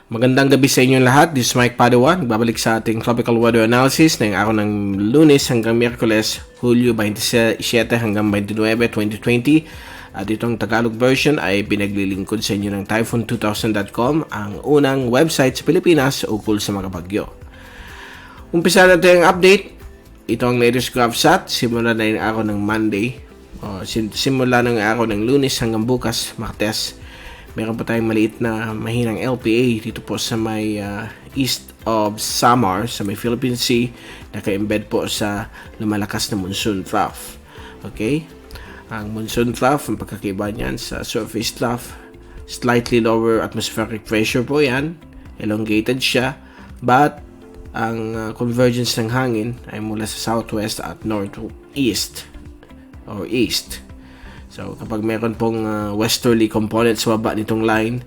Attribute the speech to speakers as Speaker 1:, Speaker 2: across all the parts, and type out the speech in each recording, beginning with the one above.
Speaker 1: Magandang gabi sa inyong lahat. This is Mike Padua. Nagbabalik sa ating tropical weather analysis ngayong araw ng Lunes hanggang Miyerkules, Hulyo 27 hanggang 29, 2020. At itong Tagalog version ay pinaglilingkod sa inyo ng Typhoon2000.com, ang unang website sa Pilipinas ukol sa mga bagyo. Umpisa natin ang update. Ito ang latest GovSat. Simula na yung araw ng Monday. Simula ng araw ng Lunes hanggang bukas, Martes. Meron pa tayong maliit na mahinang LPA dito po sa may east of Samar, sa may Philippine Sea. Naka-embed po sa lumalakas na monsoon trough. Okay? Ang monsoon trough, ang pagkakaiba niyan sa surface trough, slightly lower atmospheric pressure po yan. Elongated siya. But, ang convergence ng hangin ay mula sa southwest at northeast or east. So, kapag meron pong westerly component sa baba nitong line,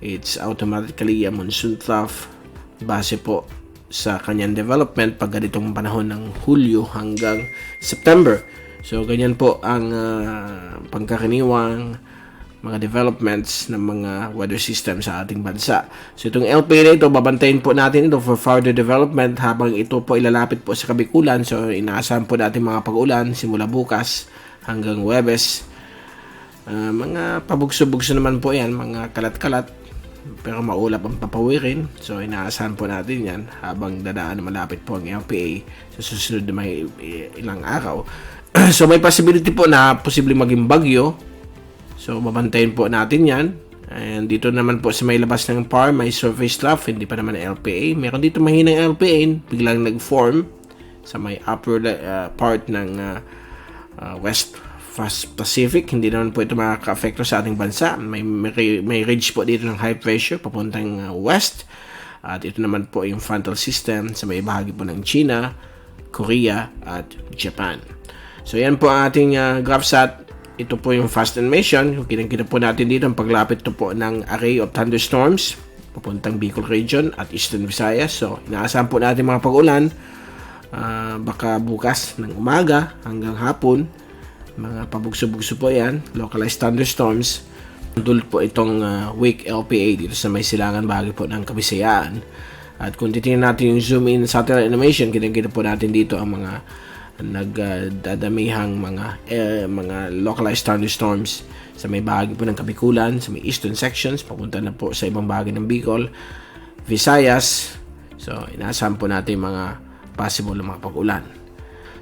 Speaker 1: it's automatically a monsoon trough base po sa kanyang development pag ganitong panahon ng Hulyo hanggang September. So, ganyan po ang pangkaraniwang mga developments ng mga weather system sa ating bansa. So, itong LPA na ito, babantayin po natin ito for further development habang ito po ilalapit po sa Kabikulan. So, inaasahan po natin mga pag-ulan simula bukas hanggang Huwebes. Mga pabugso-bugso naman po yan, mga kalat-kalat, pero maulap ang papawirin. So inaasahan po natin yan habang dadaan malapit po ang LPA sa susunod na may ilang araw. So may possibility po na posibleng maging bagyo. So babantayin po natin yan. And dito naman po sa may labas ng PAR, may surface trough, hindi pa naman LPA. Meron dito mahinang LPA, biglang nag-form sa may upper part ng West Pacific. Hindi naman po ito makaka-affecto sa ating bansa. May ridge po dito ng high pressure papuntang west. At ito naman po yung frontal system sa may bahagi po ng China, Korea at Japan. So yan po ang ating GovSat. Ito po yung fast animation. Kitang-kita po natin dito ang paglapit to po ng array of thunderstorms papuntang Bicol region at Eastern Visayas. So inaasahan po natin mga pag-ulan baka bukas ng umaga hanggang hapon. Mga pabugso-bugso po yan, localized thunderstorms. Dulot po itong weak LPA dito sa may silangan bahagi po ng Kabisayaan. At kung titingnan natin yung zoom in satellite animation, kita po natin dito ang mga nagdadamihang mga localized thunderstorms sa may bahagi po ng Kabikulan, sa may eastern sections, papunta na po sa ibang bahagi ng Bicol, Visayas. So, inaasahan po natin mga possible na mga pag-ulan.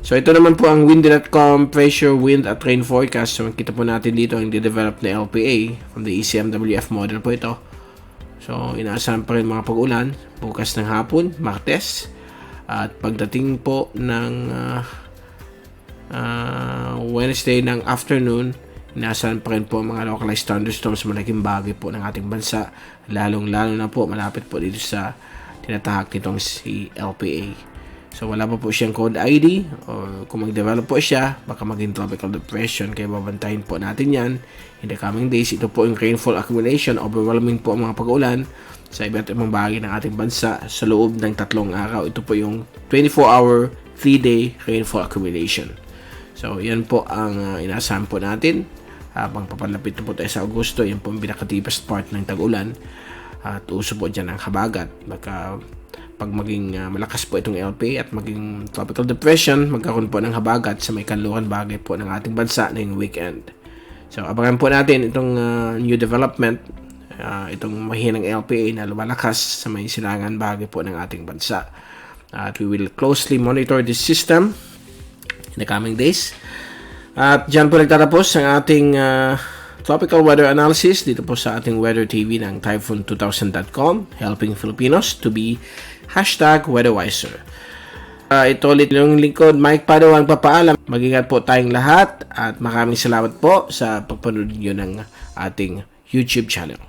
Speaker 1: So, ito naman po ang windy.com pressure, wind at rain forecast. So, kita po natin dito ang de-develop na LPA from the ECMWF model po ito. So, inaasahan pa rin mga pag-ulan bukas ng hapon, Martes. At pagdating po ng Wednesday ng afternoon, inaasahan pa rin po mga localized thunderstorms malaking bagay po ng ating bansa. Lalong-lalo na po malapit po dito sa tinatahak nitong si LPA. So, wala pa po siyang code ID o kung mag-develop po siya, baka maging tropical depression. Kaya babantayin po natin yan in the coming days. Ito po yung rainfall accumulation. Overwhelming po ang mga pag-ulan sa iba't ibang bahagi ng ating bansa sa loob ng 3 araw. Ito po yung 24-hour, 3-day rainfall accumulation. So, yan po ang inaasahan po natin. Habang papalapit po tayo sa Agosto, yan po ang pinaka-deepest part ng tag-ulan. At uso po dyan ang habagat. Baka pag maging malakas po itong LPA at maging tropical depression, magkaroon po ng habagat sa may kanluran bagay po ng ating bansa na yung weekend. So, abangan po natin itong new development, itong mahinang LPA na lumalakas sa may silangan bagay po ng ating bansa. At we will closely monitor this system in the coming days. At dyan po nagtatapos ang ating tropical weather analysis dito po sa ating weather TV ng Typhoon2000.com, helping Filipinos to be #weatherwiser. Ito ulit yung lingkod, Mike Padua ang papaalam. Mag-ingat po tayong lahat at maraming salamat po sa pagpanood nyo ng ating YouTube channel.